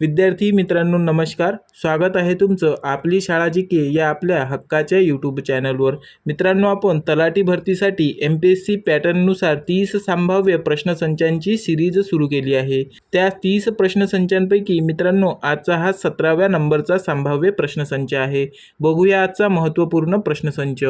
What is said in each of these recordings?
विद्यार्थी मित्रांनो नमस्कार. स्वागत आहे तुमचं आपली शाळा जीके या आपल्या हक्काच्या यूट्यूब चॅनलवर. मित्रांनो, आपण तलाठी भरतीसाठी MPSC पॅटर्ननुसार 30 संभाव्य प्रश्नसंचांची सिरीज सुरू केली आहे. त्या 30 प्रश्नसंचांपैकी मित्रांनो आजचा हा 17व्या नंबरचा संभाव्य प्रश्नसंच आहे. बघूया आजचा महत्त्वपूर्ण प्रश्नसंच.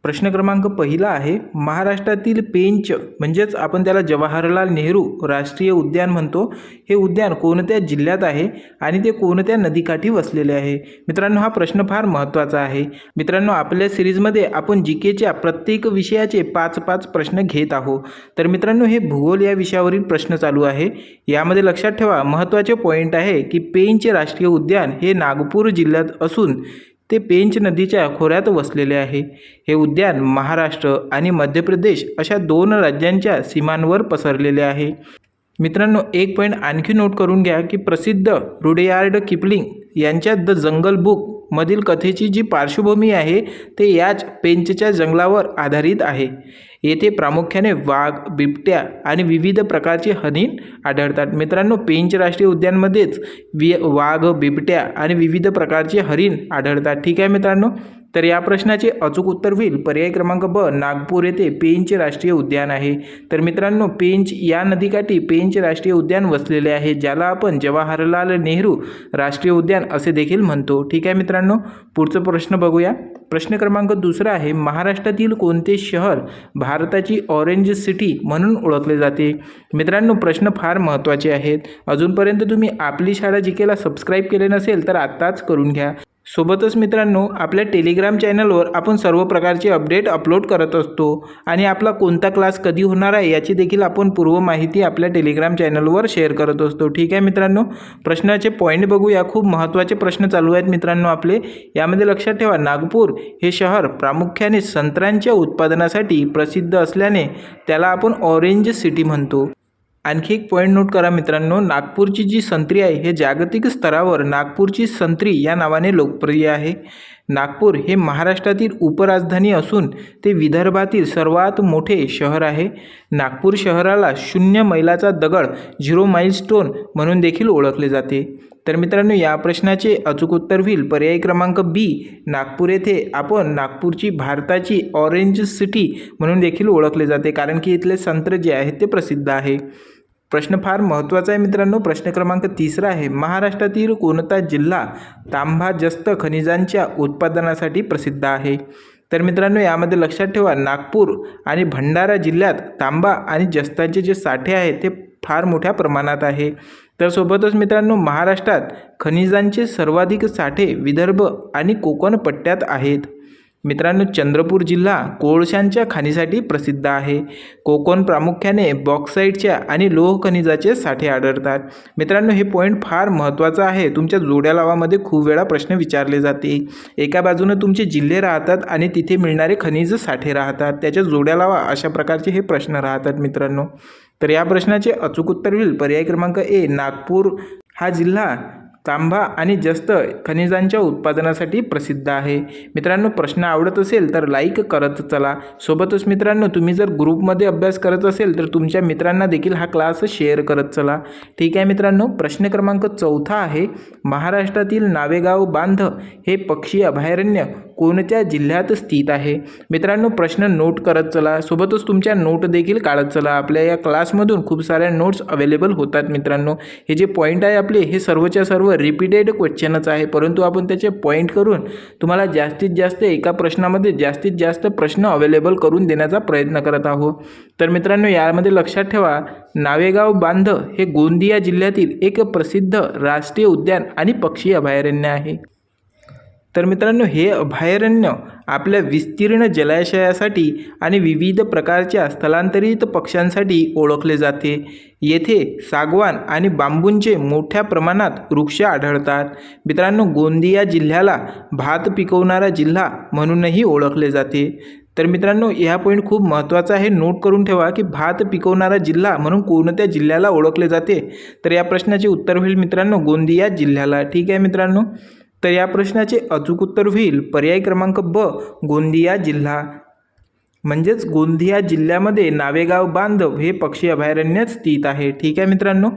प्रश्न क्रमांक पहिला आहे, महाराष्ट्रातील पेंच म्हणजेच आपण त्याला जवाहरलाल नेहरू राष्ट्रीय उद्यान म्हणतो, हे उद्यान कोणत्या जिल्ह्यात आहे आणि ते कोणत्या नदीकाठी वसलेले आहे. मित्रांनो, हा प्रश्न फार महत्त्वाचा आहे. मित्रांनो, आपल्या सिरीजमध्ये आपण जीकेच्या प्रत्येक विषयाचे 5-5 प्रश्न घेत आहोत. तर मित्रांनो, हे भूगोल या विषयावरील प्रश्न चालू आहे. यामध्ये लक्षात ठेवा, महत्त्वाचे पॉईंट आहे की पेंच राष्ट्रीय उद्यान हे नागपूर जिल्ह्यात असून ते पेंच नदीच्या खोऱ्यात वसलेले आहे. हे उद्यान महाराष्ट्र आणि मध्य प्रदेश अशा 2 राज्यांच्या सीमांवर पसरलेले आहे. मित्रांनो, एक पॉईंट आणखी नोट करून घ्या की प्रसिद्ध रुडयार्ड किपलिंग यांच्या द जंगल बुक मधील कथेची जी पार्श्वभूमी आहे ते याच पेंचच्या जंगलावर आधारित आहे. येथे प्रामुख्याने वाघ, बिबट्या आणि विविध प्रकारचे हरीण आढळतात. मित्रांनो, पेंच राष्ट्रीय उद्यानमध्येच वाघ, बिबट्या आणि विविध प्रकारचे हरीण आढळतात. ठीक आहे मित्रांनो, तर या प्रश्नाचे अचूक उत्तर होईल पर्याय क्रमांक ब, नागपूर येथे पेंच राष्ट्रीय उद्यान आहे. तर मित्रांनो, पेंच या नदीकाठी पेंच राष्ट्रीय उद्यान वसलेले आहे, ज्याला आपण जवाहरलाल नेहरू राष्ट्रीय उद्यान असे देखील म्हणतो. ठीक आहे मित्रांनो, पुढचा प्रश्न बघूया. प्रश्न क्रमांक दुसरा आहे, महाराष्ट्रातील कोणते शहर भारताची ऑरेंज सिटी म्हणून ओळखले जाते. मित्रांनो, प्रश्न फार महत्त्वाचे आहेत. अजूनपर्यंत तुम्ही आपली शाळा जीकेला सबस्क्राईब केले नसेल तर आत्ताच करून घ्या. सोबतच मित्रांनो, आपल्या टेलिग्राम चॅनलवर आपण सर्व प्रकारचे अपडेट अपलोड करत असतो आणि आपला कोणता क्लास कधी होणार आहे याची देखील आपण पूर्व माहिती आपल्या टेलिग्राम चॅनलवर शेअर करत असतो. ठीक आहे मित्रांनो, प्रश्नाचे पॉईंट बघूया. खूप महत्त्वाचे प्रश्न चालू आहेत मित्रांनो आपले. यामध्ये लक्षात ठेवा, नागपूर हे शहर प्रामुख्याने संत्र्यांच्या उत्पादनासाठी प्रसिद्ध असल्याने त्याला आपण ऑरेंज सिटी म्हणतो. आणखी एक पॉईंट नोट करा मित्रांनो, नागपूरची जी संत्री आहे हे जागतिक स्तरावर नागपूरची संत्री या नावाने लोकप्रिय आहे. नागपूर हे महाराष्ट्रातील उपराजधानी असून ते विदर्भातील सर्वात मोठे शहर आहे. नागपूर शहराला 0 मैलाचा दगड 0 माइलस्टोन म्हणून देखील ओळखले जाते. तर मित्रांनो, या प्रश्नाचे अचूक उत्तर होईल पर्याय क्रमांक बी, नागपूर येथे आपण नागपूरची भारताची ऑरेंज सिटी म्हणून देखील ओळखले जाते, कारण की इथले संत्र जे आहेत ते प्रसिद्ध आहे. प्रश्न फार महत्त्वाचा आहे मित्रांनो. प्रश्न क्रमांक तिसरा आहे, महाराष्ट्रातील कोणता जिल्हा तांबा जस्त खनिजांच्या उत्पादनासाठी प्रसिद्ध आहे. तर मित्रांनो, यामध्ये लक्षात ठेवा, नागपूर आणि भंडारा जिल्ह्यात तांबा आणि जस्ताचे जे साठे आहेत ते फार मोठ्या प्रमाणात आहे. तर सोबतच मित्रांनो, महाराष्ट्रात खनिजांचे सर्वाधिक साठे विदर्भ आणि कोकण पट्ट्यात आहेत. मित्रांनो, चंद्रपूर जिल्हा कोळशांच्या खाणीसाठी प्रसिद्ध आहे. कोकण प्रामुख्याने बॉक्साईटच्या आणि लोह खनिजाचे साठे आढळतात. मित्रांनो, हे पॉईंट फार महत्त्वाचा आहे. तुमच्या जोड्या लावामध्ये खूप वेळा प्रश्न विचारले जाते. एका बाजूने तुमचे जिल्हे राहतात आणि तिथे मिळणारे खनिज साठे राहतात, त्याच्या जोड्या लावा, अशा प्रकारचे हे प्रश्न राहतात मित्रांनो. तर या प्रश्नाचे अचूक उत्तर होईल पर्याय क्रमांक ए, नागपूर हा जिल्हा तांबा आणि जस्त खनिजांच्या उत्पादनासाठी प्रसिद्ध आहे. मित्रांनो, प्रश्न आवडत असेल तर लाईक करत चला. सोबतच मित्रांनो, तुम्ही जर ग्रुपमध्ये अभ्यास करत असेल तर तुमच्या मित्रांना देखील हा क्लास शेअर करत चला. ठीक आहे मित्रांनो, प्रश्न क्रमांक चौथा आहे, महाराष्ट्रातील नावेगाव बांध हे पक्षी अभयारण्य कोणत्या जिल्ह्यात स्थित आहे. मित्रांनो, प्रश्न नोट करत चला, सोबतच तुमच्या नोट देखील काढत चला. आपल्या या क्लासमधून खूप साऱ्या नोट्स अवेलेबल होतात मित्रांनो. हे जे पॉईंट आहे आपले हे सर्वच्या सर्व रिपीटेड क्वेश्चनच आहे, परंतु आपण त्याचे पॉईंट करून तुम्हाला जास्तीत जास्त एका प्रश्नामध्ये जास्तीत जास्त प्रश्न अवेलेबल करून देण्याचा प्रयत्न करत आहोत. तर मित्रांनो, यामध्ये लक्षात ठेवा, नावेगाव बांध हे गोंदिया जिल्ह्यातील एक प्रसिद्ध राष्ट्रीय उद्यान आणि पक्षी अभयारण्य आहे. तर मित्रांनो, हे अभयारण्य आपल्या विस्तीर्ण जलाशयासाठी आणि विविध प्रकारच्या स्थलांतरित पक्ष्यांसाठी ओळखले जाते. येथे सागवान आणि बांबूंचे मोठ्या प्रमाणात वृक्ष आढळतात. मित्रांनो, गोंदिया जिल्ह्याला भात पिकवणारा जिल्हा म्हणूनही ओळखले जाते. तर मित्रांनो, हा पॉईंट खूप महत्त्वाचा आहे. नोट करून ठेवा की भात पिकवणारा जिल्हा म्हणून कोणत्या जिल्ह्याला ओळखले जाते. तर या प्रश्नाचे उत्तर होईल मित्रांनो, गोंदिया जिल्ह्याला. ठीक आहे मित्रांनो, तर या प्रश्नाचे अचूक उत्तर होईल पर्याय क्रमांक ब, गोंदिया जिल्हा. म्हणजेच गोंदिया जिल्ह्यामध्ये नावेगाव बांध हे पक्षी अभयारण्य स्थित आहे. ठीक आहे मित्रांनो,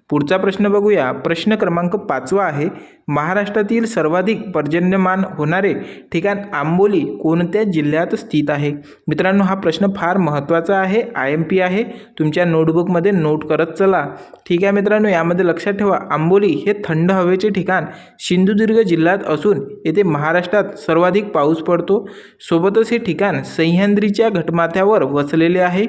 पुढचा प्रश्न बघूया. प्रश्न क्रमांक 5 आहे. महाराष्ट्रातील सर्वाधिक पर्जन्यमान होणारे ठिकाण आंबोली कोणत्या जिल्ह्यात स्थित आहे? मित्रांनो, हा प्रश्न फार महत्त्वाचा आहे. IMP आहे. तुमच्या नोटबुकमध्ये नोट करत चला. ठीक आहे मित्रांनो, यामध्ये लक्षात ठेवा, आंबोली हे थंड हवेचे ठिकाण सिंधुदुर्ग जिल्ह्यात असून येथे महाराष्ट्रात सर्वाधिक पाऊस पडतो. सोबतच हे ठिकाण सह्याद्रीच्या घटमाथ्यावर वसलेले आहे.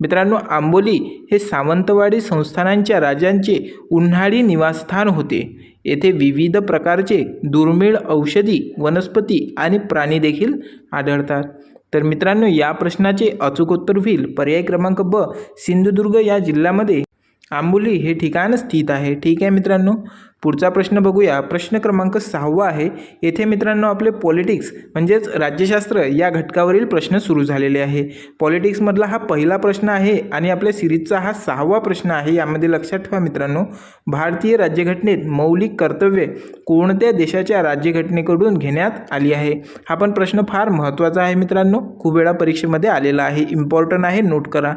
मित्रांनो, आंबोली हे सावंतवाडी संस्थानांच्या राजांचे उन्हाळी निवासस्थान होते. येथे विविध प्रकारचे दुर्मिळ औषधी वनस्पती आणि प्राणी देखील आढळतात. तर मित्रांनो, या प्रश्नाचे अचूक उत्तर होईल पर्याय क्रमांक ब, सिंधुदुर्ग या जिल्ह्यामध्ये आंबोली हे ठिकाण स्थित आहे. ठीक आहे मित्रांनो, पुढचा प्रश्न बघूया. प्रश्न क्रमांक 6 आहे. येथे मित्रांनो आपले पॉलिटिक्स म्हणजेच राज्यशास्त्र या घटकावरील प्रश्न सुरू झालेले आहे. पॉलिटिक्समधला हा पहिला प्रश्न आहे आणि आपल्या सिरीजचा हा 6वा प्रश्न आहे. यामध्ये लक्षात ठेवा मित्रांनो, भारतीय राज्यघटनेत मौलिक कर्तव्ये कोणत्या देशाच्या राज्यघटनेकडून घेण्यात आली आहे? हा पण प्रश्न फार महत्त्वाचा आहे मित्रांनो, खूप वेळा परीक्षेमध्ये आलेला आहे, इम्पॉर्टंट आहे, नोट करा.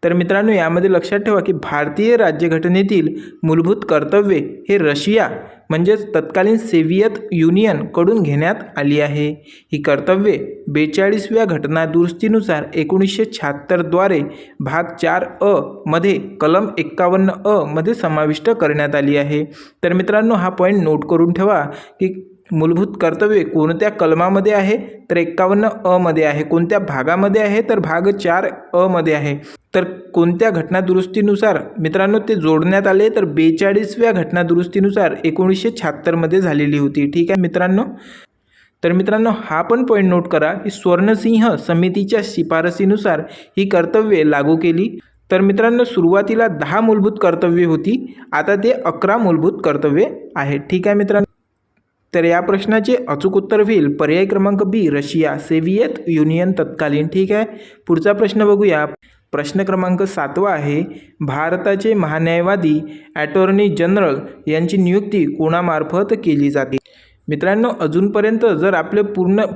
तर मित्रांनो, यामध्ये लक्षात ठेवा की भारतीय राज्यघटनेतील मूलभूत कर्तव्ये हे रशिया म्हणजेच तत्कालीन सोव्हिएत युनियनकडून घेण्यात आली आहे. ही कर्तव्ये 42व्या घटनादुरुस्तीनुसार 1976 द्वारे भाग 4 मध्ये कलम 51 मध्ये समाविष्ट करण्यात आली आहे. तर मित्रांनो, हा पॉईंट नोट करून ठेवा की मूलभूत कर्तव्ये कोणत्या कलमामध्ये आहे? तर 51 मध्ये आहे. कोणत्या भागामध्ये आहे? तर भाग 4 मध्ये आहे. तर कोणत्या घटनादुरुस्तीनुसार मित्रांनो ते जोडण्यात आले? तर 42व्या घटनादुरुस्तीनुसार 1976 मध्ये झालेली होती. ठीक आहे मित्रांनो. तर मित्रांनो, हा पण पॉईंट नोट करा की स्वर्णसिंह समितीच्या शिफारसीनुसार ही कर्तव्ये लागू केली. तर मित्रांनो, सुरुवातीला 10 मूलभूत कर्तव्ये होती, आता ते 11 मूलभूत कर्तव्ये आहेत. ठीक आहे मित्रांनो. तर या प्रश्नाचे अचूक उत्तर होईल पर्याय क्रमांक बी, रशिया, सोव्हिएत युनियन तत्कालीन. ठीक आहे. पुढचा प्रश्न बघूया. प्रश्न क्रमांक 7 आहे. भारताचे महान्यायवादी अटॉर्नी जनरल यांची नियुक्ती कोणामार्फत केली जाते? मित्रांनो, अजूनपर्यंत जर आपले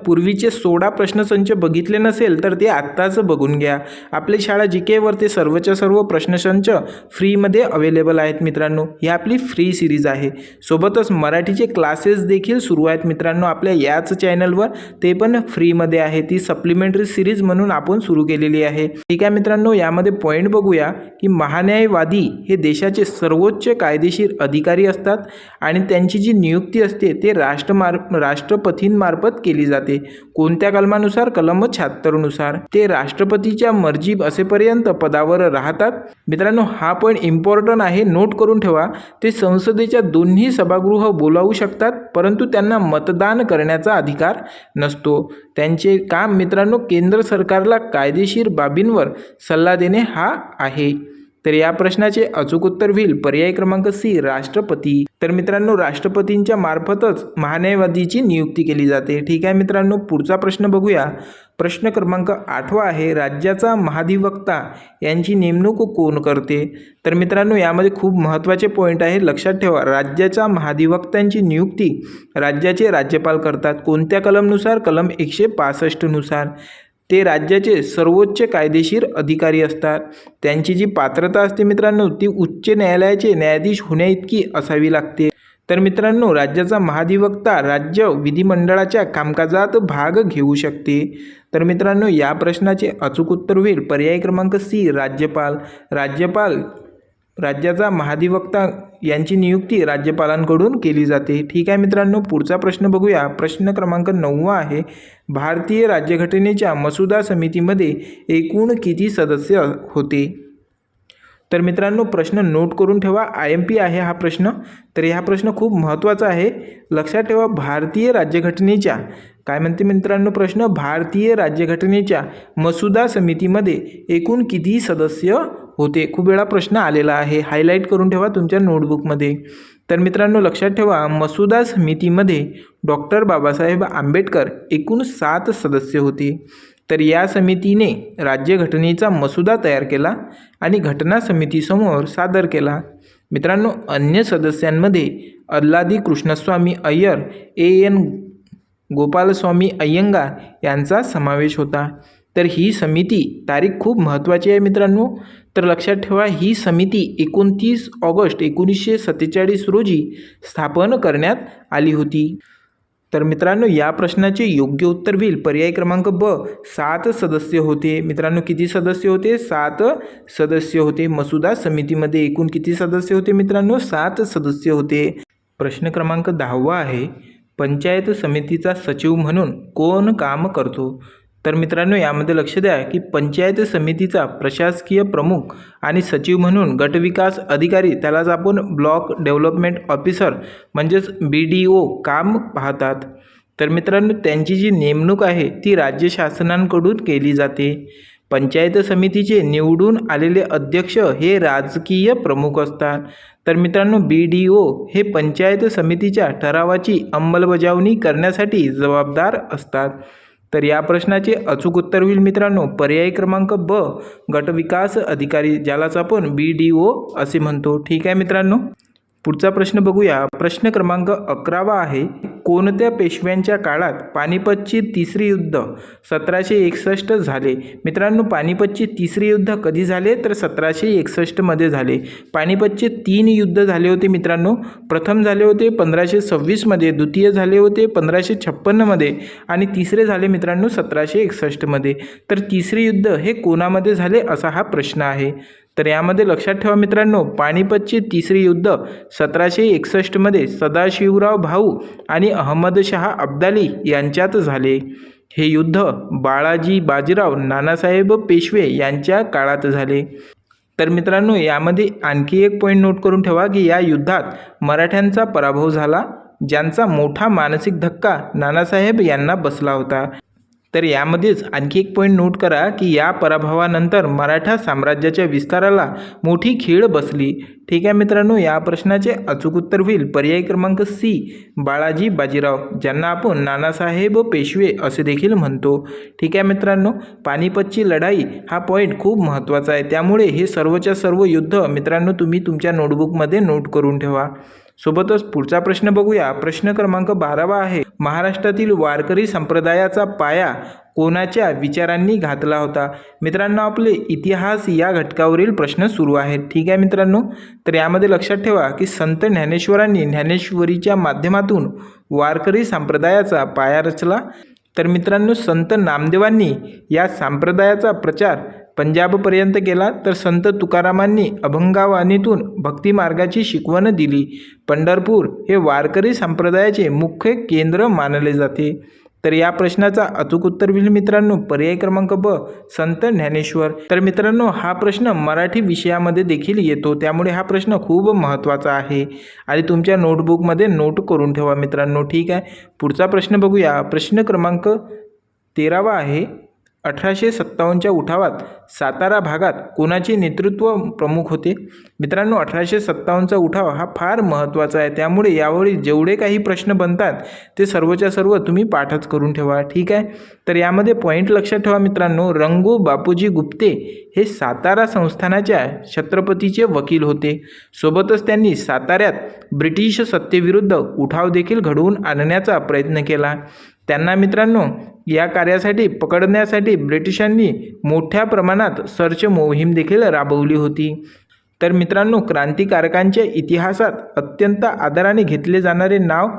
पूर्वीचे 16 प्रश्नसंच बघितले नसेल तर ते आत्ताच बघून घ्या. आपली शाळा GK ते सर्वच्या सर्व प्रश्नसंच फ्रीमध्ये अवेलेबल आहेत मित्रांनो. ही आपली फ्री सिरीज आहे. सोबतच मराठीचे क्लासेस देखील सुरू आहेत मित्रांनो आपल्या याच चॅनलवर, ते पण फ्रीमध्ये आहे. ती सप्लिमेंटरी सिरीज म्हणून आपण सुरू केलेली आहे. ठीक आहे मित्रांनो, यामध्ये पॉईंट बघूया की महान्यायवादी हे देशाचे सर्वोच्च कायदेशीर अधिकारी असतात आणि त्यांची जी नियुक्ती असते ते राष्ट्रपतींमार्फत केली जाते. कोणत्या कलमानुसार? कलम 76 नुसार. ते राष्ट्रपतीच्या मर्जी असेपर्यंत पदावर राहतात. मित्रांनो, हा पण इम्पॉर्टंट आहे, नोट करून ठेवा. ते संसदेच्या दोन्ही सभागृह बोलावू शकतात, परंतु त्यांना मतदान करण्याचा अधिकार नसतो. त्यांचे काम मित्रांनो केंद्र सरकारला कायदेशीर बाबींवर सल्ला देणे हा आहे. तर या प्रश्नाचे अचूक उत्तर होईल पर्याय क्रमांक सी, राष्ट्रपती. तर मित्रांनो, राष्ट्रपतींच्या मार्फतच महान्यायवादीची नियुक्ती केली जाते. ठीक आहे मित्रांनो, पुढचा प्रश्न बघूया. प्रश्न क्रमांक 8 आहे. राज्याचा महाधिवक्ता यांची नेमणूक कोण करते? तर मित्रांनो, यामध्ये खूप महत्त्वाचे पॉईंट आहे, लक्षात ठेवा. राज्याच्या महाधिवक्त्यांची नियुक्ती राज्याचे राज्यपाल करतात. कोणत्या कलमनुसार? कलम 165 नुसार. ते राज्याचे सर्वोच्च कायदेशीर अधिकारी असतात. त्यांची जी पात्रता असते मित्रांनो ती उच्च न्यायालयाचे न्यायाधीश होण्याइतकी असावी लागते. तर मित्रांनो, राज्याचा महाधिवक्ता राज्य विधिमंडळाच्या कामकाजात भाग घेऊ शकते. तर मित्रांनो, या प्रश्नाचे अचूक उत्तर होईल पर्याय क्रमांक सी, राज्यपाल. राज्याचा महाधिवक्ता यांची नियुक्ती राज्यपालांकडून केली जाते. ठीक आहे मित्रांनो, पुढचा प्रश्न बघूया. प्रश्न क्रमांक 9 आहे. भारतीय राज्यघटनेच्या मसुदा समितीमध्ये एकूण किती सदस्य होते? तर मित्रांनो, प्रश्न नोट करून ठेवा. IMP आहे हा प्रश्न. तर हा प्रश्न खूप महत्त्वाचा आहे, लक्षात ठेवा. भारतीय राज्यघटनेच्या काय म्हणते मित्रांनो प्रश्न? भारतीय राज्यघटनेच्या मसुदा समितीमध्ये एकूण किती सदस्य होते? खूप वेळा प्रश्न आलेला आहे, हायलाईट करून ठेवा तुमच्या नोटबुकमध्ये. तर मित्रांनो, लक्षात ठेवा, मसुदा समितीमध्ये डॉक्टर बाबासाहेब आंबेडकर एकूण 7 सदस्य होते. तर या समितीने राज्यघटनेचा मसुदा तयार केला आणि घटना समितीसमोर सादर केला. मित्रांनो, अन्य सदस्यांमध्ये अल्लादी कृष्णस्वामी अय्यर, AN गोपालस्वामी अय्यंगार यांचा समावेश होता. तर ही समिती तारीख खूप महत्त्वाची आहे मित्रांनो. तर लक्षात ठेवा, ही समिती 29 ऑगस्ट 1947 रोजी स्थापन करण्यात आली होती. तर मित्रांनो, या प्रश्नाचे योग्य उत्तर होईल पर्याय क्रमांक ब, 7 सदस्य होते. मित्रांनो, किती सदस्य होते? 7 सदस्य होते. मसुदा समितीमध्ये एकूण किती सदस्य होते मित्रांनो? 7 सदस्य होते. प्रश्न क्रमांक 10 आहे, पंचायत समितीचा सचिव म्हणून कोण काम करतो? तर मित्रांनो, यामध्ये लक्ष द्या की पंचायत समितीचा प्रशासकीय प्रमुख आणि सचिव म्हणून गटविकास अधिकारी, त्यालाच आपण ब्लॉक डेव्हलपमेंट ऑफिसर म्हणजेच BDO काम पाहतात. तर मित्रांनो, त्यांची जी नेमणूक आहे ती राज्य शासनाकडून केली जाते. पंचायत समितीचे निवडून आलेले अध्यक्ष हे राजकीय प्रमुख असतात. तर मित्रांनो, BDO हे पंचायत समितीच्या ठरावाची अंमलबजावणी करण्यासाठी जबाबदार असतात. तर या प्रश्नाचे अचूक उत्तर होईल मित्रांनो पर्याय क्रमांक ब, गटविकास अधिकारी, ज्यालाच आपण BDO असे म्हणतो. ठीक आहे मित्रांनो, पुढचा प्रश्न बघूया. प्रश्न क्रमांक 11 आहे, कोणत्या पेशव्यांच्या काळात पानिपतचे तिसरे युद्ध 1761 झाले? मित्रांनो, पानिपतचे तिसरे युद्ध कधी झाले? तर 1761 मध्ये झाले. पानिपतचे 3 युद्ध झाले होते मित्रांनो. प्रथम झाले होते 1526 मध्ये, द्वितीय झाले होते 1556 मध्ये आणि तिसरे झाले मित्रांनो 1761 मध्ये. तर तिसरे युद्ध हे कोणामध्ये झाले असा हा प्रश्न आहे. तर यामध्ये लक्षात ठेवा मित्रांनो, पानिपतचे तिसरे युद्ध 1761 मध्ये सदाशिवराव भाऊ आणि अहमदशहा अब्दाली यांच्यात झाले. हे युद्ध बाळाजी बाजीराव नानासाहेब पेशवे यांच्या काळात झाले. तर मित्रांनो, यामध्ये आणखी एक पॉईंट नोट करून ठेवा की या युद्धात मराठ्यांचा पराभव झाला, ज्यांचा मोठा मानसिक धक्का नानासाहेब यांना बसला होता. तर यामध्येच आणखी एक पॉईंट नोट करा की या पराभवानंतर मराठा साम्राज्याच्या विस्ताराला मोठी खीळ बसली. ठीक आहे मित्रांनो, या प्रश्नाचे अचूक उत्तर होईल पर्याय क्रमांक सी, बाळाजी बाजीराव, ज्यांना आपण नानासाहेब पेशवे असे देखील म्हणतो. ठीक आहे मित्रांनो, पानिपतची लढाई हा पॉईंट खूप महत्त्वाचा आहे, त्यामुळे हे सर्वच्या सर्व युद्ध मित्रांनो तुम्ही तुमच्या नोटबुकमध्ये नोट करून ठेवा. सोबतच पुढचा प्रश्न बघूया. प्रश्न क्रमांक 12 आहे, महाराष्ट्रातील वारकरी संप्रदायाचा पाया कोणाच्या विचारांनी घातला होता? मित्रांनो, आपले इतिहास या घटकावरील प्रश्न सुरू आहेत. ठीक आहे मित्रांनो, तर यामध्ये लक्षात ठेवा की संत ज्ञानेश्वरांनी ज्ञानेश्वरीच्या माध्यमातून वारकरी संप्रदायाचा पाया रचला. तर मित्रांनो, संत नामदेवांनी या संप्रदायाचा प्रचार पंजाबपर्यंत केला. तर संत तुकारामांनी अभंगवाणीतून भक्तिमार्गाची शिकवण दिली. पंढरपूर हे वारकरी संप्रदायाचे मुख्य केंद्र मानले जाते. तर या प्रश्नाचा अचूक उत्तर होईल मित्रांनो पर्याय क्रमांक ब, संत ज्ञानेश्वर. तर मित्रांनो, हा प्रश्न मराठी विषयामध्ये देखील येतो, त्यामुळे हा प्रश्न खूप महत्त्वाचा आहे आणि तुमच्या नोटबुकमध्ये नोट करून ठेवा मित्रांनो. ठीक आहे, पुढचा प्रश्न बघूया. प्रश्न क्रमांक 13 आहे, 1857च्या उठावात सातारा भागात कोणाचे नेतृत्व प्रमुख होते? मित्रांनो, 1857चा उठाव हा फार महत्त्वाचा आहे, त्यामुळे यावेळी जेवढे काही प्रश्न बनतात ते सर्वच्या सर्व तुम्ही पाठच करून ठेवा. ठीक आहे, तर यामध्ये पॉईंट लक्षात ठेवा मित्रांनो, रंगू बापूजी गुप्ते हे सातारा संस्थानाच्या छत्रपतीचे वकील होते. सोबतच त्यांनी साताऱ्यात ब्रिटिश सत्तेविरुद्ध उठाव देखील घडवून आणण्याचा प्रयत्न केला. त्यांना मित्रांनो या कार्यासाठी पकडण्यासाठी ब्रिटिशांनी मोठ्या प्रमाणात सर्च मोहीम देखील राबवली होती. तर मित्रांनो, क्रांतिकारकांच्या इतिहासात अत्यंत आदराने घेतले जाणारे नाव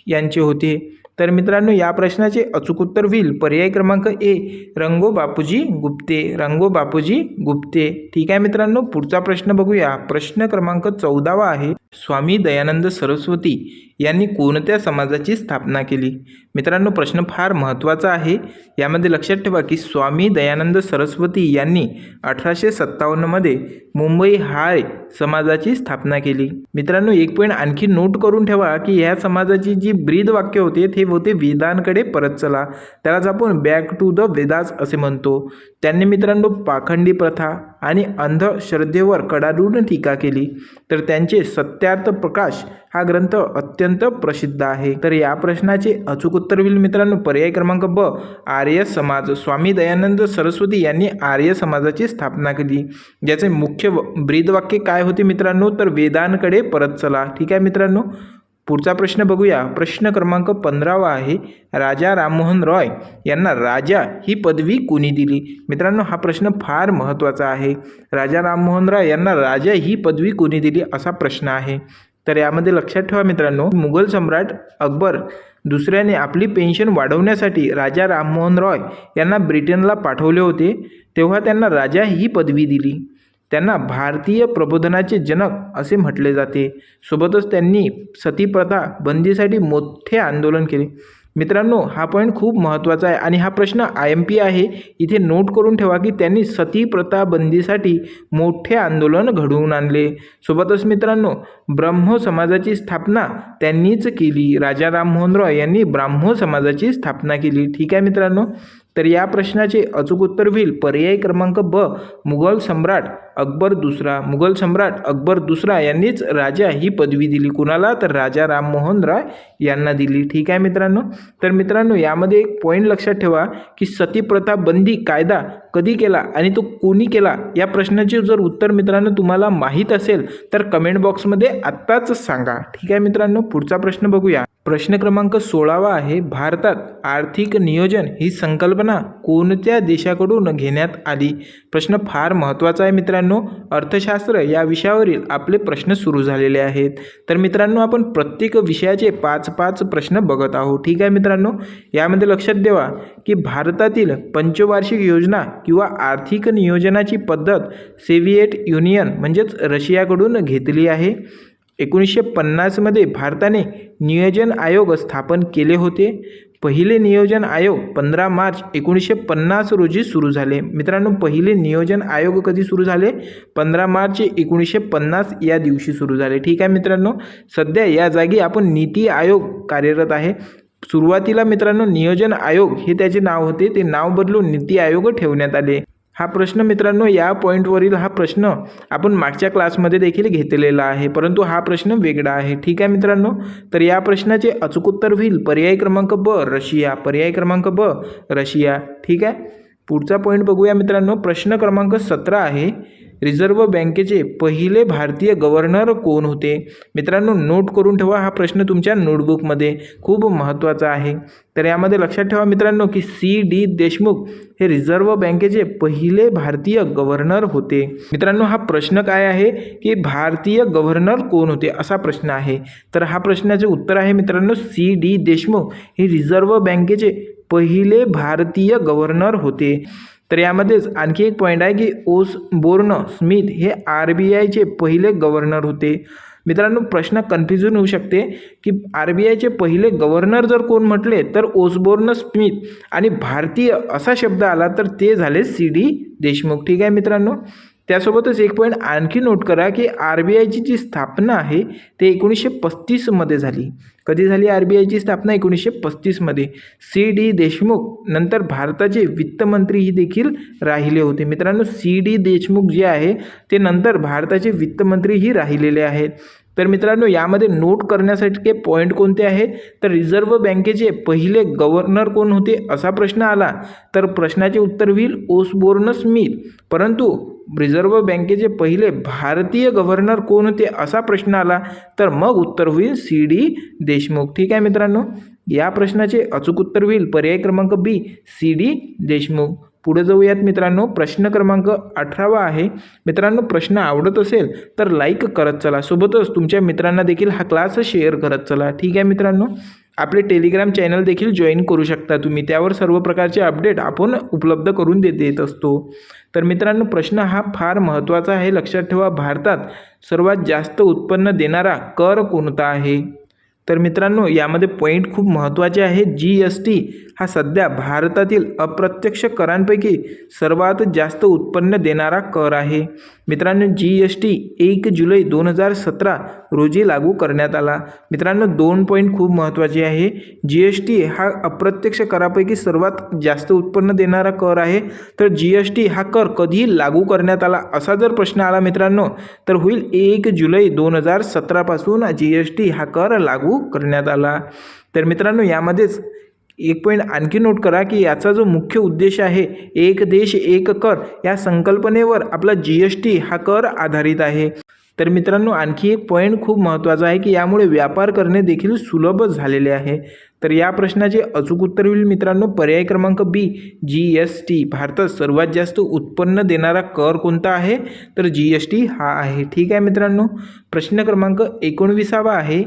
यांचे होते. तर मित्रांनो, या प्रश्नाचे अचूक उत्तर होईल पर्याय क्रमांक ए, रंगो बापूजी गुप्ते. रंगो बापूजी गुप्ते. ठीक आहे मित्रांनो, पुढचा प्रश्न बघूया. प्रश्न क्रमांक 14 आहे, स्वामी दयानंद सरस्वती यांनी कोणत्या समाजाची स्थापना केली? मित्रांनो, प्रश्न फार महत्त्वाचा आहे. यामध्ये लक्षात ठेवा की स्वामी दयानंद सरस्वती यांनी 1857 मध्ये मुंबई हाय समाजाची स्थापना केली. मित्रांनो, एक पॉईंट आणखी नोट करून ठेवा की ह्या समाजाची जी ब्रीद वाक्य होते ते होते वेदांकडे परत चला, त्यालाच आपण बॅक टू द वेदास असे म्हणतो. त्यांनी मित्रांनो पाखंडी प्रथा आणि अंधश्रद्धेवर कडाडून टीका केली. तर त्यांचे सत्यार्थ प्रकाश हा ग्रंथ अत्यंत प्रसिद्ध आहे. तर या प्रश्नाचे अचूक उत्तर होईल मित्रांनो पर्याय क्रमांक ब, आर्य समाज. स्वामी दयानंद सरस्वती यांनी आर्य समाजाची स्थापना केली, ज्याचे मुख्य ब्रीद वाक्य काय होते मित्रांनो, तर वेदांकडे परत चला. ठीक आहे मित्रांनो, पुढचा प्रश्न बघूया. प्रश्न क्रमांक 15 आहे. राजा राममोहन रॉय यांना राजा ही पदवी कोणी दिली? मित्रांनो, हा प्रश्न फार महत्त्वाचा आहे. राजा राममोहन रॉय यांना राजा ही पदवी कोणी दिली असा प्रश्न आहे. तर यामध्ये लक्षात ठेवा मित्रांनो, मुघल सम्राट अकबर दुसऱ्याने आपली पेन्शन वाढवण्यासाठी राजा राममोहन रॉय यांना ब्रिटनला पाठवले होते. तेव्हा त्यांना राजा ही पदवी दिली. त्यांना भारतीय प्रबोधनाचे जनक असे म्हटले जाते. सोबतच त्यांनी सतीप्रथा बंदीसाठी मोठे आंदोलन केले. मित्रांनो, हा पॉईंट खूप महत्त्वाचा आहे आणि हा प्रश्न IMP आहे. इथे नोट करून ठेवा की त्यांनी सतीप्रथा बंदीसाठी मोठे आंदोलन घडवून आणले. सोबतच मित्रांनो, ब्राह्मो समाजाची स्थापना त्यांनीच केली. राजा राममोहन रॉय यांनी ब्राह्मो समाजाची स्थापना केली. ठीक आहे मित्रांनो. तर या प्रश्नाचे अचूक उत्तर होईल पर्याय क्रमांक ब, मुघल सम्राट अकबर दुसरा. मुघल सम्राट अकबर दुसरा यांनीच राजा ही पदवी दिली. कुणाला? तर राजा राममोहन रॉय यांना दिली. ठीक आहे मित्रांनो. तर मित्रांनो, यामध्ये एक पॉईंट लक्षात ठेवा की सतीप्रथा बंदी कायदा कधी केला आणि तो कोणी केला? या प्रश्नाचे जर उत्तर मित्रांनो तुम्हाला माहीत असेल तर कमेंट बॉक्समध्ये आत्ताच सांगा. ठीक आहे मित्रांनो. पुढचा प्रश्न बघूया. प्रश्न क्रमांक 16 आहे. भारतात आर्थिक नियोजन ही संकल्पना कोणत्या देशाकडून घेण्यात आली? प्रश्न फार महत्त्वाचा आहे मित्रांनो. अर्थशास्त्र या विषयावरील आपले प्रश्न सुरू झालेले आहेत. तर मित्रांनो, आपण प्रत्येक विषयाचे 5-5 प्रश्न बघत आहोत. ठीक आहे मित्रांनो. यामध्ये लक्षात ठेवा की भारतातील पंचवार्षिक योजना किंवा आर्थिक नियोजनाची पद्धत सोव्हिएट युनियन म्हणजेच रशियाकडून घेतली आहे. 1950 भारताने नियोजन आयोग स्थापन केले होते. पहिले नियोजन आयोग 15 मार्च 1950 रोजी सुरू झाले. मित्रांनो, पहिले नियोजन आयोग कधी सुरू झाले? 15 मार्च 1950 या दिवशी सुरू झाले. ठीक आहे मित्रांनो. सध्या या जागी आपण नीती आयोग कार्यरत आहे. सुरुवातीला मित्रांनो नियोजन आयोग हे त्याचे नाव होते, ते नाव बदलून नीती आयोग ठेवण्यात आले. हा प्रश्न मित्रांनो, या पॉईंटवरील हा प्रश्न आपण मागच्या क्लासमध्ये देखील घेतलेला आहे, परंतु हा प्रश्न वेगळा आहे. ठीक आहे मित्रांनो. तर या प्रश्नाचे अचूक उत्तर होईल पर्याय क्रमांक ब, रशिया. पर्याय क्रमांक ब, रशिया. ठीक आहे. पुढचा पॉईंट बघूया मित्रांनो. प्रश्न क्रमांक 17 आहे. रिझर्व्ह बँकेचे पहिले भारतीय गव्हर्नर कोण होते? मित्रांनो, नोट करून ठेवा. हा प्रश्न तुमच्या नोटबुकमध्ये खूप महत्त्वाचा आहे. तर यामध्ये लक्षात ठेवा मित्रांनो की C.D. देशमुख हे रिझर्व्ह बँकेचे पहिले भारतीय गव्हर्नर होते. मित्रांनो, हा प्रश्न काय आहे की भारतीय गव्हर्नर कोण होते असा प्रश्न आहे. तर हा प्रश्नाचे उत्तर आहे मित्रांनो C.D. देशमुख हे रिझर्व्ह बँकेचे पहिले भारतीय गव्हर्नर होते. तर यामध्येच आणखी एक पॉईंट आहे की ओसबोर्न स्मिथ हे RBIचे पहिले गव्हर्नर होते. मित्रांनो, प्रश्न कन्फ्युजन होऊ शकते की RBIचे पहिले गव्हर्नर जर कोण म्हटले तर ओसबोर्न स्मिथ आणि भारतीय असा शब्द आला तर ते झाले C.D. देशमुख. ठीक आहे मित्रांनो. त्यासोबतच एक पॉईंट आणखी नोट करा की RBIची जी स्थापना आहे ते 1935 झाली. कधी झाली RBIची स्थापना? 1935. C.D. देशमुख नंतर भारताचे वित्तमंत्रीही देखील राहिले होते. मित्रांनो, C.D. देशमुख जे आहे ते नंतर भारताचे वित्तमंत्रीही राहिलेले आहेत. तर मित्रांनो, यामध्ये नोट करण्यासाठी पॉईंट कोणते आहे? तर रिझर्व्ह बँकेचे पहिले गव्हर्नर कोण होते असा प्रश्न आला तर प्रश्नाचे उत्तर होईल ओसबोर्न स्मिथ. परंतु रिझर्व्ह बँकेचे पहिले भारतीय गव्हर्नर कोण होते असा प्रश्न आला तर मग उत्तर होईल C.D. देशमुख. ठीक आहे मित्रांनो. या प्रश्नाचे अचूक उत्तर होईल पर्याय क्रमांक बी, C.D. देशमुख. पुढे जाऊयात मित्रांनो. प्रश्न क्रमांक 18 आहे. मित्रांनो, प्रश्न आवडत असेल तर लाईक करत चला. सोबतच तुमच्या मित्रांना देखील हा क्लास शेअर करत चला. ठीक आहे मित्रांनो. आपले टेलिग्राम चॅनल देखील जॉईन करू शकता तुम्ही. त्यावर सर्व प्रकारचे अपडेट आपण उपलब्ध करून देत असतो. तर मित्रांनो, प्रश्न हा फार महत्त्वाचा आहे. लक्षात ठेवा. भारतात सर्वात जास्त उत्पन्न देणारा कर कोणता आहे? तर मित्रांनो, यामध्ये पॉईंट खूप महत्त्वाचे आहे. GST हा सध्या भारतातील अप्रत्यक्ष करांपैकी सर्वात जास्त उत्पन्न देणारा कर आहे. मित्रांनो, GST 1 जुलै 2017 रोजी लागू करण्यात आला. मित्रांनो, 2 पॉईंट खूप महत्त्वाचे आहे. GST हा अप्रत्यक्ष करापैकी सर्वात जास्त उत्पन्न देणारा कर आहे. तर GST हा कर कधी लागू करण्यात आला असा जर प्रश्न आला मित्रांनो तर होईल 1 जुलै 2017 पासून GST हा कर लागू करण्यात आला. तर मित्रांनो, यामध्येच एक पॉईंट आणखी नोट करा की याचा जो मुख्य उद्देश आहे एक देश एक कर या संकल्पनेवर आपला GST हा कर आधारित आहे. तर मित्रांनो आणखी एक पॉईंट खूप महत्त्वाचा आहे की यामुळे व्यापार करणे देखील सुलभ झालेले आहे। तर या प्रश्नाचे अचूक उत्तर होईल मित्रांनो पर्याय क्रमांक बी GST। भारतात सर्वात जास्त उत्पन्न देणारा कर कोणता आहे? तर GST हा आहे। ठीक आहे मित्रांनो, प्रश्न क्रमांक 19 आहे,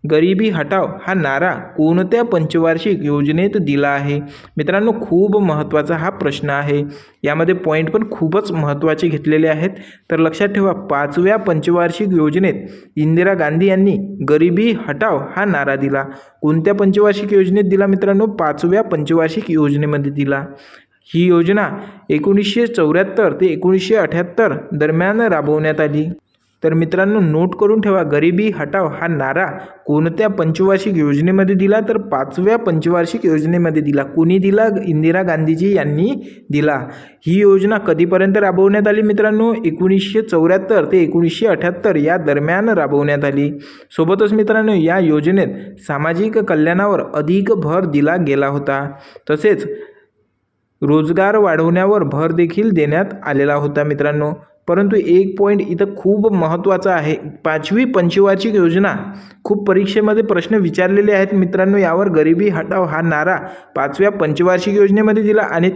गरिबी हटाव हा नारा कोणत्या पंचवार्षिक योजनेत दिला आहे? मित्रांनो खूप महत्त्वाचा हा प्रश्न आहे, यामध्ये पॉईंट पण खूपच महत्त्वाचे घेतलेले आहेत। तर लक्षात ठेवा 5व्या पंचवार्षिक योजनेत इंदिरा गांधी यांनी गरिबी हटाव हा नारा दिला। कोणत्या पंचवार्षिक योजनेत दिला मित्रांनो? 5व्या पंचवार्षिक योजनेमध्ये दिला। ही योजना 1974 ते 1978 दरम्यान राबवण्यात आली। तर मित्रांनो नोट करून ठेवा, गरिबी हटाव हा नारा कोणत्या पंचवार्षिक योजनेमध्ये दिला? तर 5व्या पंचवार्षिक योजनेमध्ये दिला। कोणी दिला? इंदिरा गांधीजी यांनी दिला। ही योजना कधीपर्यंत राबवण्यात आली मित्रांनो? 1974 ते 1978 या दरम्यान राबवण्यात आली। सोबतच मित्रांनो या योजनेत सामाजिक कल्याणावर अधिक भर दिला गेला होता, तसेच रोजगार वाढवण्यावर भर देखील देण्यात आलेला होता मित्रांनो। परंतु एक पॉईंट इथं खूप महत्त्वाचा आहे, 5वी पंचवार्षिक योजना खूप परीक्षेमध्ये प्रश्न विचारलेले आहेत मित्रांनो। यावर गरिबी हटाव हा नारा 5व्या पंचवार्षिक योजनेमध्ये दिला आणि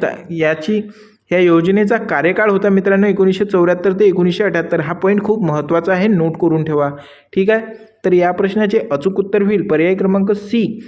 या योजनेचा कार्यकाळ होता मित्रांनो 1974 ते 1978। हा पॉईंट खूप महत्त्वाचा आहे, नोट करून ठेवा। ठीक आहे, तर या प्रश्नाचे अचूक उत्तर होईल पर्याय क्रमांक सी।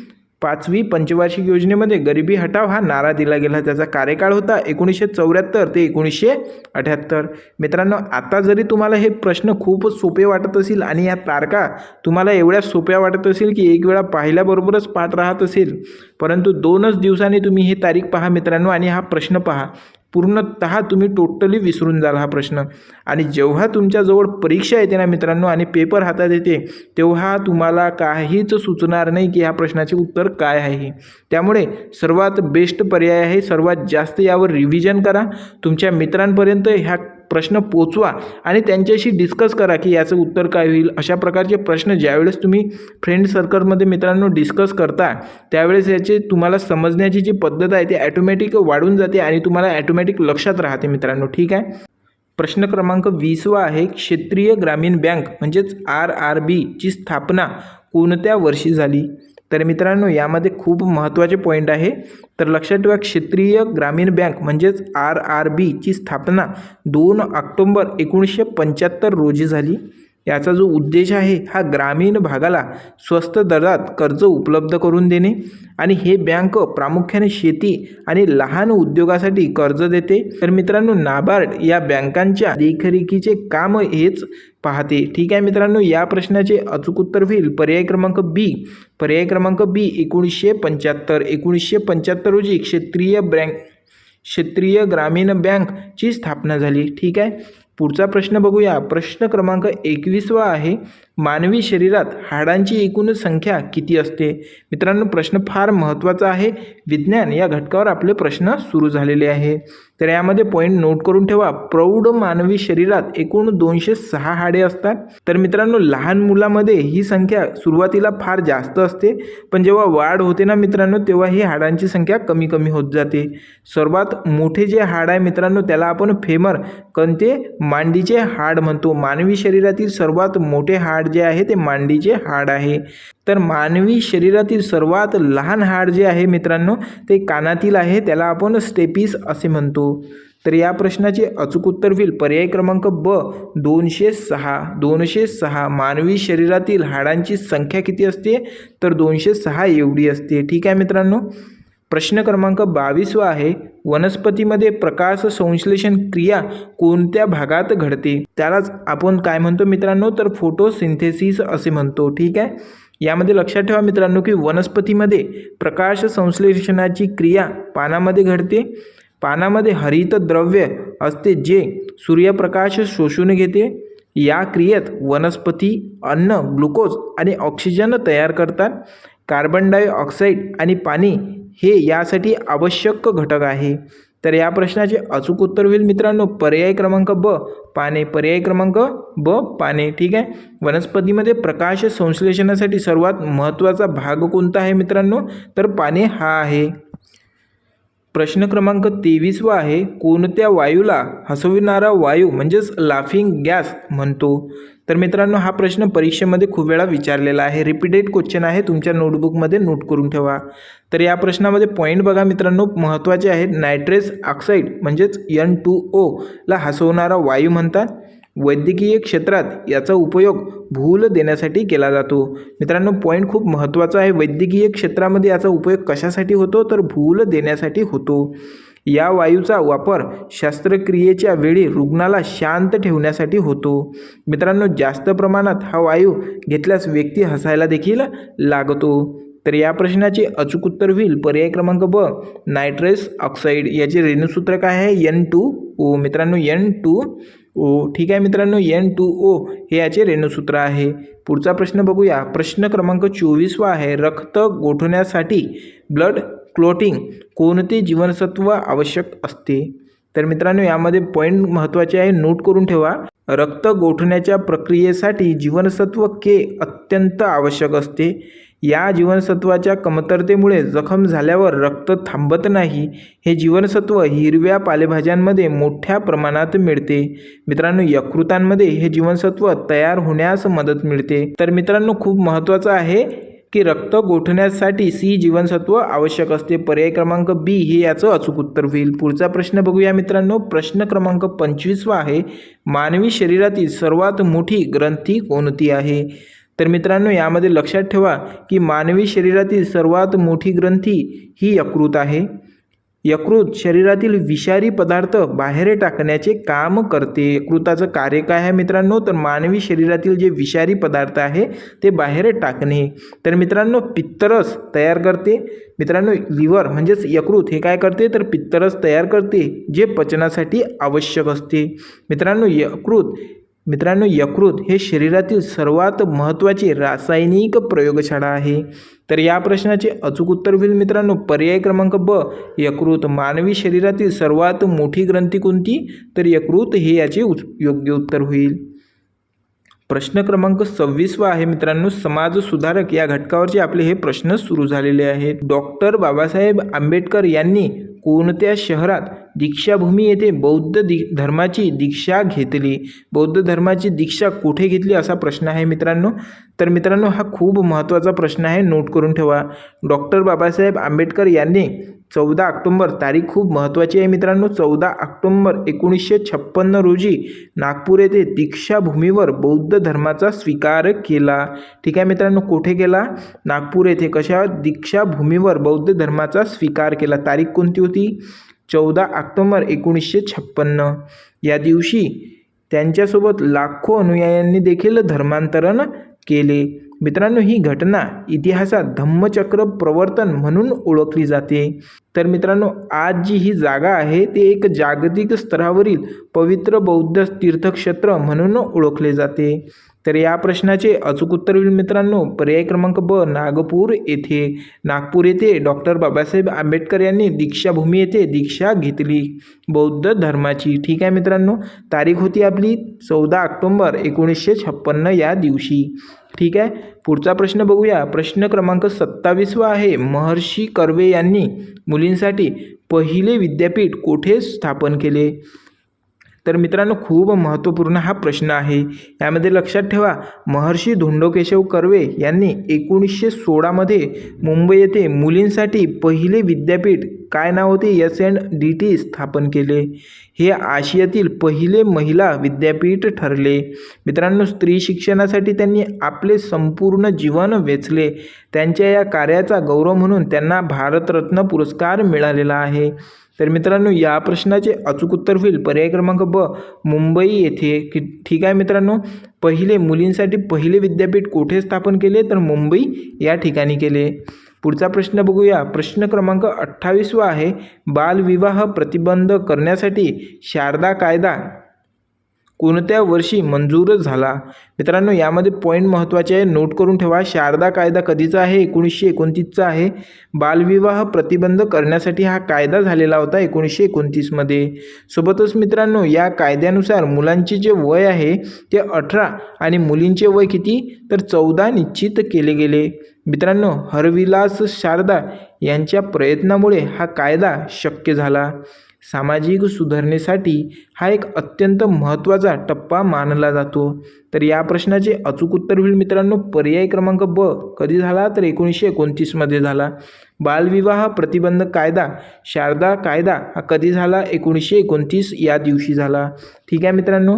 5वी पंचवार्षिक योजनेमध्ये गरिबी हटाव हा नारा दिला गेला, त्याचा कार्यकाळ होता 1974 ते 1978। मित्रांनो आता जरी तुम्हाला हे प्रश्न खूपच सोपे वाटत असेल आणि या तारखा तुम्हाला एवढ्या सोप्या वाटत असेल की एक वेळा पाहिल्याबरोबरच पाठ राहत असेल, परंतु 2च दिवसांनी तुम्ही ही तारीख पहा मित्रांनो आणि हा प्रश्न पहा, पूर्णतः तुम्ही टोटली विसरून जाल हा प्रश्न। आणि जेव्हा तुमच्याजवळ परीक्षा येते ना मित्रांनो आणि पेपर हातात येते, तेव्हा तुम्हाला काहीच सुचणार नाही की ह्या प्रश्नाचे उत्तर काय आहे। त्यामुळे सर्वात बेस्ट पर्याय आहे, सर्वात जास्त यावर रिव्हिजन करा, तुमच्या मित्रांपर्यंत ह्या प्रश्न पोचवा आणि त्यांच्याशी डिस्कस करा की याचं उत्तर काय होईल। अशा प्रकारचे प्रश्न ज्यावेळेस तुम्ही फ्रेंड सर्कलमध्ये मित्रांनो डिस्कस करता, त्यावेळेस याचे तुम्हाला समजण्याची जी पद्धत आहे ती ॲटोमॅटिक वाढून जाते आणि तुम्हाला ॲटोमॅटिक लक्षात राहते मित्रांनो। ठीक आहे, प्रश्न क्रमांक 20 आहे, क्षेत्रीय ग्रामीण बँक म्हणजेच RRB ची स्थापना कोणत्या वर्षी झाली? तर मित्रांनो यामध्ये खूप महत्त्वाचे पॉईंट आहे, तर लक्षात ठेवा क्षेत्रीय ग्रामीण बँक म्हणजेच RRB ची स्थापना 2 ऑक्टोबर 1975 रोजी झाली। याचा जो उद्देश आहे हा ग्रामीण भागाला स्वस्त दरात कर्ज उपलब्ध करून देणे आणि हे बँक प्रामुख्याने शेती आणि लहान उद्योगासाठी कर्ज देते। तर मित्रांनो नाबार्ड या बँकांच्या देखरेखीचे काम हेच पाहते। ठीक आहे मित्रांनो, या प्रश्नाचे अचूक उत्तर होईल पर्याय क्रमांक बी। पर्याय क्रमांक बी 1975 रोजी क्षेत्रीय ग्रामीण बँकची स्थापना झाली। ठीक आहे, पुढचा प्रश्न बघूया, प्रश्न क्रमांक 21 आहे, मानवी शरीरात हाडांची एकूण संख्या किती असते? मित्रांनो प्रश्न फार महत्त्वाचा आहे, विज्ञान या घटकावर आपले प्रश्न सुरू झालेले आहे। तर यामध्ये पॉईंट नोट करून ठेवा, प्रौढ मानवी शरीरात एकूण 206 हाडे असतात। तर मित्रांनो लहान मुलामध्ये ही संख्या सुरुवातीला फार जास्त असते, पण जेव्हा वाढ होते ना मित्रांनो तेव्हा ही हाडांची संख्या कमी कमी होत जाते। सर्वात मोठे जे हाड आहे मित्रांनो त्याला आपण फेमर कोणते मांडीचे हाड म्हणतो। मानवी शरीरातील सर्वात मोठे हाड जे आहे ते मांडीचे हाड आहे। तर मानवी शरीरातील सर्वात लहान हाड जे आहे मित्रांनो ते कानातील आहे, त्याला आपण स्टेपिस असे म्हणतो। तर या प्रश्नाचे अचूक उत्तर होईल पर्याय क्रमांक ब 206 मानवी शरीरातील हाडांची संख्या किती असते? तर 206 एवढी असते। ठीक आहे मित्रांनो, प्रश्न क्रमांक 22 आहे, वनस्पतीमध्ये प्रकाश संश्लेषण क्रिया कोणत्या भागात घडते? त्यालाच आपण काय म्हणतो मित्रांनो? तर फोटोसिंथेसिस असे म्हणतो। ठीक आहे, यामध्ये लक्षात ठेवा मित्रांनो की वनस्पतीमध्ये प्रकाश संश्लेषणाची क्रिया पानामध्ये घडते। पानामध्ये हरित द्रव्य असते जे सूर्यप्रकाश शोषून घेते। या क्रियेत वनस्पती अन्न, ग्लुकोज आणि ऑक्सिजन तयार करतात। कार्बन डायऑक्साईड आणि पाणी हे यासाठी आवश्यक घटक आहे। तर या प्रश्नाचे अचूक उत्तर होईल मित्रांनो पर्याय क्रमांक ब पाने। पर्याय क्रमांक ब पाने। ठीक आहे, वनस्पतीमध्ये प्रकाश संश्लेषणासाठी सर्वात महत्त्वाचा भाग कोणता आहे मित्रांनो? तर पाने हा आहे। प्रश्न क्रमांक 23 आहे, कोणत्या वायूला हसविणारा वायू म्हणजेच लाफिंग गॅस म्हणतो? तर मित्रांनो, हा प्रश्न परीक्षेमध्ये खूप वेळा विचारलेला आहे. रिपीटेड क्वेश्चन आहे, तुमच्या नोटबुकमध्ये नोट करून ठेवा. तर या प्रश्नामध्ये पॉईंट बघा मित्रांनो, महत्त्वाचे आहेत. नायट्रस ऑक्साईड म्हणजेच N2O ला हसवणारा वायू म्हणतात. वैद्यकीय क्षेत्रात याचा उपयोग भूल देण्यासाठी केला जातो. मित्रांनो, पॉईंट खूप महत्त्वाचा आहे. वैद्यकीय क्षेत्रामध्ये याचा उपयोग कशासाठी होतो? तर भूल देण्यासाठी होतो. या वायूचा वापर शस्त्रक्रियेच्या वेळी रुग्णाला शांत ठेवण्यासाठी होतो. मित्रांनो, जास्त प्रमाणात हा वायू घेतल्यास व्यक्ती हसायला देखील लागतो. तर या प्रश्नाचे अचूक उत्तर होईल पर्याय क्रमांक ब, नायट्रस ऑक्साईड. याचे रेणुसूत्र काय आहे? N2O. मित्रांनो, N2O. ठीक आहे मित्रांनो, N2O हे याचे रेणुसूत्र आहे. पुढचा प्रश्न बघूया. प्रश्न क्रमांक 24 आहे, रक्त गोठवण्यासाठी ब्लड क्लॉटिंग कोणते जीवनसत्व आवश्यक असते? तर मित्रांनो, यामध्ये पॉईंट महत्त्वाचे आहे, नोट करून ठेवा. रक्त गोठवण्याच्या प्रक्रियेसाठी जीवनसत्व के अत्यंत आवश्यक असते. या जीवनसत्वाच्या कमतरतेमुळे जखम झाल्यावर रक्त थांबत नाही. हे जीवनसत्व हिरव्या पालेभाज्यांमध्ये मोठ्या प्रमाणात मिळते. मित्रांनो, यकृतांमध्ये हे जीवनसत्व तयार होण्यास मदत मिळते. तर मित्रांनो, खूप महत्त्वाचं आहे की रक्त गोठवण्यासाठी सी जीवनसत्व आवश्यक असते. पर्याय क्रमांक बी हे याचं अचूक उत्तर होईल. पुढचा प्रश्न बघूया मित्रांनो. प्रश्न क्रमांक 25 आहे, मानवी शरीरातील सर्वात मोठी ग्रंथी कोणती आहे? तर मित्रांनो, यामध्ये लक्षात ठेवा की मानवी शरीरातील सर्वात मोठी ग्रंथी ही यकृत आहे. यकृत शरीरातील विषारी पदार्थ बाहेर टाकण्याचे काम करते. यकृताचं कार्य काय आहे मित्रांनो? तर मानवी शरीरातील जे विषारी पदार्थ आहे ते बाहेर टाकणे. तर मित्रांनो, पित्तरस तयार करते. मित्रांनो, लिव्हर म्हणजेच यकृत हे काय करते? तर पित्तरस तयार करते, जे पचनासाठी आवश्यक असते. मित्रांनो, यकृत हे शरीरातील सर्वात महत्त्वाची रासायनिक प्रयोगशाळा आहे. तर या प्रश्नाचे अचूक उत्तर होईल मित्रांनो पर्याय क्रमांक ब, यकृत. मानवी शरीरातील सर्वात मोठी ग्रंथी कोणती? तर यकृत हे याचे योग्य उत्तर होईल. प्रश्न क्रमांक 26 आहे मित्रांनो, समाज सुधारक या घटकावरचे आपले हे प्रश्न सुरू झालेले आहेत. डॉक्टर बाबासाहेब आंबेडकर यांनी कोणत्या शहरात दीक्षाभूमी येथे बौद्ध धर्माची दीक्षा घेतली? बौद्ध धर्माची दीक्षा कुठे घेतली असा प्रश्न आहे मित्रांनो. तर मित्रांनो, हा खूप महत्त्वाचा प्रश्न आहे, नोट करून ठेवा. डॉक्टर बाबासाहेब आंबेडकर यांनी 14 ऑक्टोंबर, तारीख खूप महत्त्वाची आहे मित्रांनो, 14 ऑक्टोंबर 1956 रोजी नागपूर येथे दीक्षाभूमीवर बौद्ध धर्माचा स्वीकार केला. ठीक आहे मित्रांनो, कुठे केला? नागपूर येथे. कशा? दीक्षाभूमीवर बौद्ध धर्माचा स्वीकार केला. तारीख कोणती होती? 14 ऑक्टोंबर 1956. या दिवशी त्यांच्यासोबत लाखो अनुयायांनी देखील धर्मांतरण केले. मित्रांनो, ही घटना इतिहासात धम्मचक्र प्रवर्तन म्हणून ओळखली जाते. तर मित्रांनो, आज जी ही जागा आहे ते एक जागतिक स्तरावरील पवित्र बौद्ध तीर्थक्षेत्र म्हणून ओळखले जाते. तर या प्रश्नाचे अचूक उत्तर होईल मित्रांनो पर्याय क्रमांक ब, नागपूर येथे. नागपूर येथे डॉक्टर बाबासाहेब आंबेडकर यांनी दीक्षाभूमी येथे दीक्षा घेतली बौद्ध धर्माची. ठीक आहे मित्रांनो, तारीख होती आपली 14 ऑक्टोंबर 1956 या दिवशी. ठीक आहे, पुढचा प्रश्न बघूया. प्रश्न क्रमांक 27 आहे, महर्षी कर्वे यांनी मुलींसाठी पहिले विद्यापीठ कोठे स्थापन केले? तर मित्रांनो, खूप महत्त्वपूर्ण हा प्रश्न आहे. यामध्ये लक्षात ठेवा, महर्षी धोंडो केशव कर्वे यांनी 1916 मध्ये मुंबई येथे मुलींसाठी पहिले विद्यापीठ, काय नाव होते? SNDT स्थापन केले. हे आशियातील पहिले महिला विद्यापीठ ठरले. मित्रांनो, स्त्री शिक्षणासाठी त्यांनी आपले संपूर्ण जीवन वेचले. त्यांच्या या कार्याचा गौरव म्हणून त्यांना भारतरत्न पुरस्कार मिळालेला आहे. तर मित्रांनो, या प्रश्नाचे अचूक उत्तर होईल पर्याय क्रमांक ब, मुंबई येथे. ठीक आहे मित्रांनो, पहिले मुलींसाठी पहिले विद्यापीठ कोठे स्थापन केले? तर मुंबई या ठिकाणी केले. पुढचा प्रश्न बघूया. प्रश्न क्रमांक 28 आहे, बालविवाह प्रतिबंध करण्यासाठी शारदा कायदा कोणत्या वर्षी मंजूर झाला? मित्रांनो, यामध्ये पॉईंट महत्त्वाचे आहे, नोट करून ठेवा. शारदा कायदा कधीचा आहे? 1929चा आहे. बालविवाह प्रतिबंध करण्यासाठी हा कायदा झालेला होता 1929 मध्ये. सोबतच मित्रांनो, या कायद्यानुसार मुलांचे जे वय आहे ते 18 आणि मुलींचे वय किती? तर 14 निश्चित केले गेले. मित्रांनो, हरविलास शारदा यांच्या प्रयत्नामुळे हा कायदा शक्य झाला. सामाजिक सुधारणेसाठी हा एक अत्यंत महत्त्वाचा टप्पा मानला जातो. तर या प्रश्नाचे अचूक उत्तर होईल मित्रांनो पर्याय क्रमांक ब. कधी झाला तर 1929 मध्ये झाला. बालविवाह प्रतिबंधक कायदा शारदा कायदा हा कधी झाला? 1929 या दिवशी झाला. ठीक आहे मित्रांनो,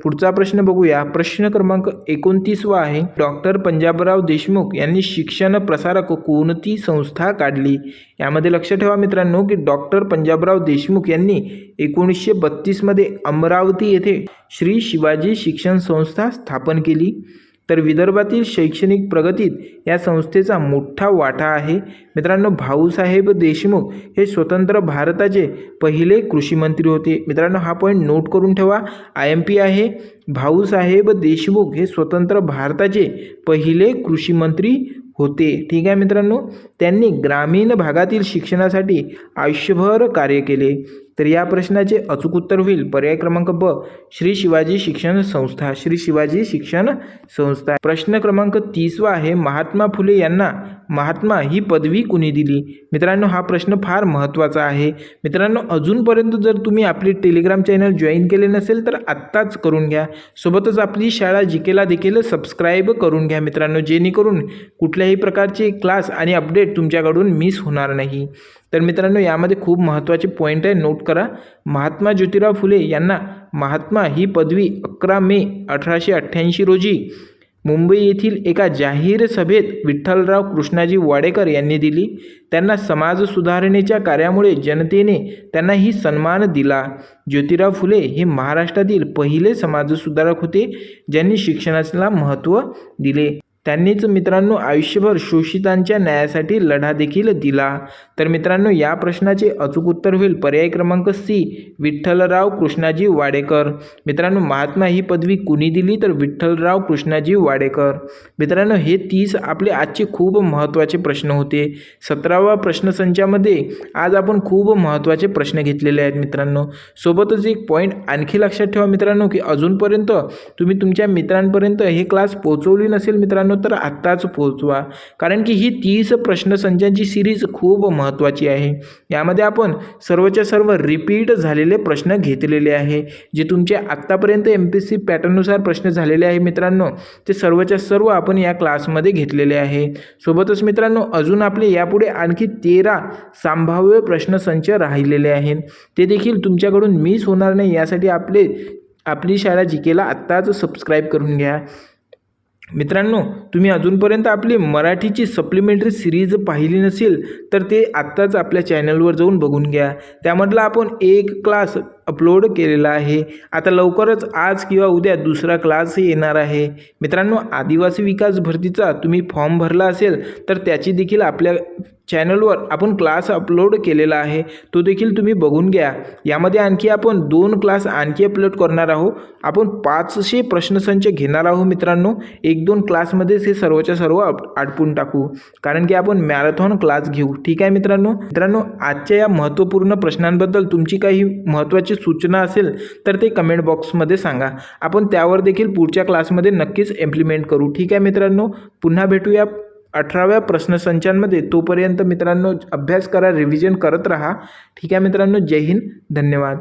पुढचा प्रश्न बघूया. प्रश्न क्रमांक 29वा आहे. डॉक्टर पंजाबराव देशमुख यांनी शिक्षण प्रसारक कोणती संस्था काढली? यामध्ये लक्ष ठेवा मित्रांनो की डॉक्टर पंजाबराव देशमुख यांनी 1932 मध्ये अमरावती येथे श्री शिवाजी शिक्षण संस्था स्थापन केली. तर विदर्भातील शैक्षणिक प्रगतीत या संस्थेचा मोठा वाटा आहे. मित्रांनो, भाऊसाहेब देशमुख हे स्वतंत्र भारताचे पहिले कृषी मंत्री होते. मित्रांनो, हा पॉईंट नोट करून ठेवा, IMP आहे. भाऊसाहेब देशमुख हे स्वतंत्र भारताचे पहिले कृषी मंत्री होते. ठीक आहे मित्रांनो, त्यांनी ग्रामीण भागातील शिक्षणासाठी आयुष्यभर कार्य केले. तर या प्रश्नाचे अचूक उत्तर होईल पर्याय क्रमांक ब. श्री शिवाजी शिक्षण संस्था. श्री शिवाजी शिक्षण संस्था. प्रश्न क्रमांक 30वा आहे. महात्मा फुले यांना महात्मा ही पदवी कुणी दिली? मित्रांनो, हा प्रश्न फार महत्त्वाचा आहे. मित्रांनो, अजूनपर्यंत जर तुम्ही आपली टेलिग्राम चॅनल जॉईन केले नसेल तर आत्ताच करून घ्या. सोबतच आपली शाळा जीकेला देखील सबस्क्राईब करून घ्या मित्रांनो, जेणेकरून कुठल्याही प्रकारचे क्लास आणि अपडेट तुमच्याकडून मिस होणार नाही. तर मित्रांनो, यामध्ये खूप महत्त्वाचे पॉईंट आहे, नोट करा. महात्मा ज्योतिराव फुले यांना महात्मा ही पदवी 11 मे 1888 रोजी मुंबई येथील एका जाहीर सभेत विठ्ठलराव कृष्णाजी वाडेकर यांनी दिली. त्यांना समाज सुधारणेच्या कार्यामुळे जनतेने त्यांना ही सन्मान दिला. ज्योतिराव फुले हे महाराष्ट्रातील पहिले समाजसुधारक होते ज्यांनी शिक्षणाला महत्त्व दिले. त्यांनीच मित्रांनो आयुष्यभर शोषितांच्या न्यायासाठी लढा देखील दिला. तर मित्रांनो, या प्रश्नाचे अचूक उत्तर होईल पर्याय क्रमांक सी. विठ्ठलराव कृष्णाजी वाडेकर. मित्रांनो, महात्मा ही पदवी कुणी दिली? तर विठ्ठलराव कृष्णाजी वाडेकर. मित्रांनो, हे 30 आपले आजचे खूप महत्त्वाचे प्रश्न होते. 17व्या प्रश्नसंचामध्ये आज आपण खूप महत्त्वाचे प्रश्न घेतलेले आहेत मित्रांनो. सोबतच एक पॉईंट आणखी लक्षात ठेवा मित्रांनो की अजूनपर्यंत तुम्ही तुमच्या मित्रांपर्यंत हे क्लास पोहोचवली नसेल मित्रांनो तर आत्ताच पोहोचवा, कारण की ही 30 प्रश्नसंचांची सिरीज खूप महत्त्वाची आहे. यामध्ये आपण सर्वच्या सर्व रिपीट झालेले प्रश्न घेतलेले आहे. जे तुमचे आत्तापर्यंत MPSC पॅटर्ननुसार प्रश्न झालेले आहे मित्रांनो, ते सर्वच्या सर्व आपण या क्लासमध्ये घेतलेले आहे. सोबतच मित्रांनो, अजून आपले यापुढे आणखी 13 संभाव्य प्रश्नसंच राहिलेले आहेत. ते देखील तुमच्याकडून मिस होणार नाही यासाठी आपली शाळा जीकेला आत्ताच सबस्क्राईब करून घ्या. मित्रांनो, तुम्ही अजूनपर्यंत आपली मराठीची सप्लिमेंटरी सिरीज पाहिली नसेल तर ते आत्ताच आपल्या चॅनलवर जाऊन बघून घ्या. त्यामधला आपण एक क्लास अपलोड केलेला आहे. आता लवकरच आज किंवा उद्या दुसरा क्लास येणार आहे. मित्रांनो, आदिवासी विकास भरतीचा तुम्ही फॉर्म भरला असेल तर त्याची देखील आपल्या चॅनलवर आपण क्लास अपलोड केलेला आहे, तो देखील तुम्ही बघून घ्या. यामध्ये आणखी आपण 2 क्लास आणखी अपलोड करणार आहोत. आपण 500 प्रश्नसंच घेणार आहोत मित्रांनो. 1-2 क्लासमध्येच हे सर्वच्या सर्व आटपून टाकू, कारण की आपण मॅरेथॉन क्लास घेऊ. ठीक आहे मित्रांनो, आजच्या या महत्त्वपूर्ण प्रश्नांबद्दल तुमची काही महत्त्वाची सूचना असेल तर ते कमेंट बॉक्समध्ये सांगा. आपण त्यावर देखील पुढच्या क्लासमध्ये नक्कीच इम्प्लिमेंट करू. ठीक आहे मित्रांनो, पुन्हा भेटूया 18व्या प्रश्नसंचांमध्ये. तोपर्यंत मित्रांनो अभ्यास करा, रिव्हिजन करत राहा. ठीक आहे मित्रांनो, जय हिंद, धन्यवाद.